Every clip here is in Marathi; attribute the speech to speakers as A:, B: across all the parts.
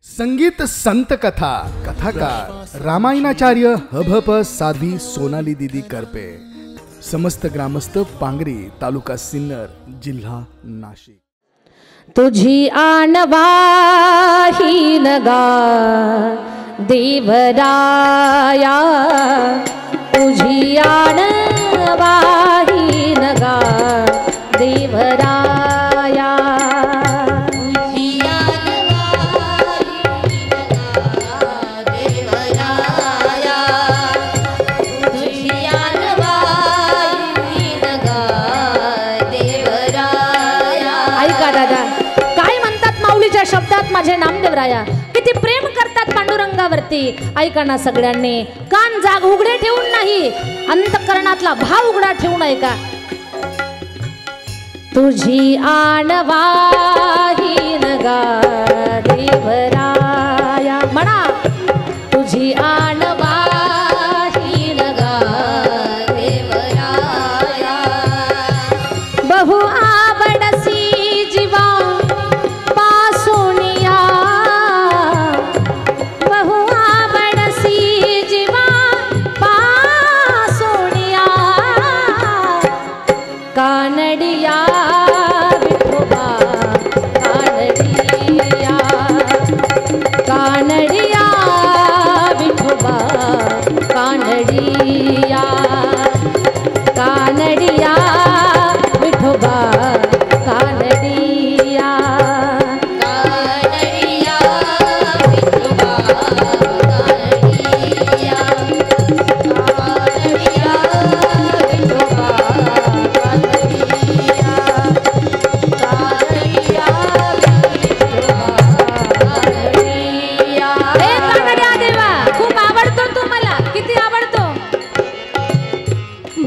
A: संगीत संत कथा कथाकार रामायणाचार्य हभप साध्वी सोनाली दीदी करपे, समस्त ग्रामस्थ पांगरी, तालुका सिन्नर, जिल्हा नाशिक।
B: तुझी आणवाही नगा देवराया, तुझी आणवाही नगा देवराया, शब्दात माझे नामदेवराया किती प्रेम करतात पांडुरंगावरती। ऐका ना सगळ्यांनी, कान जाग उघडे ठेवून नाही, अंतःकरणातला भाव उघडा ठेवून ऐका। तुझी आणवाही नगा देवराया, म्हणा तुझी आणवाही नगा देवराया, बहु आवडसी जीवा कानडिया विठोबा कानडिया, कानडिया विठोबा कानडिया, कानडिया विठोबा कानडिया, कानडिया विठोबा कानडिया, कानडिया विठोबा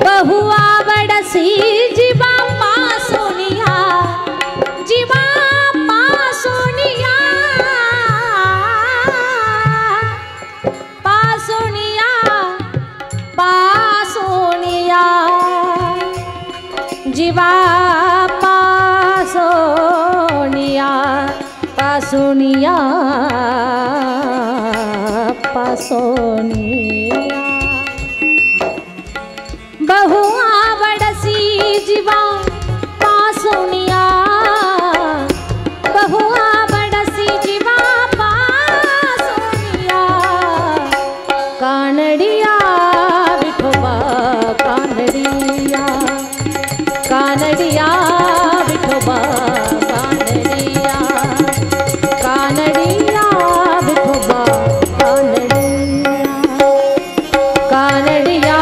B: बहु आवडसी जीवा पासोनिया, जीवा पासोनिया, पासोनिया पासोनिया, जीवा पासोनिया, पासोनिया पासोनिया, बहु आवडसी जीवा पासोनिया, बहु आवडसी जीवा पासोनिया, कानडिया विठोबा कानडिया, कानडिया विठोबा कानडिया, कानडिया विठोबा कानडिया, कानडिया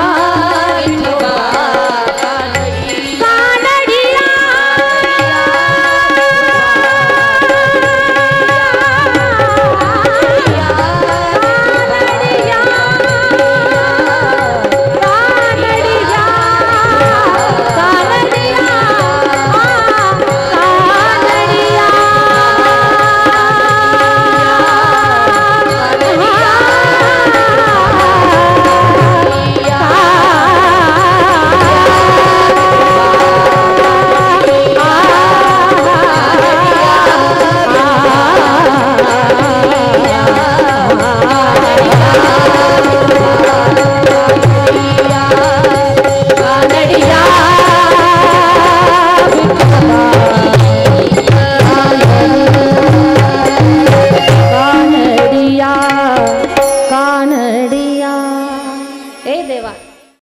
B: कानडिया, हे देवा।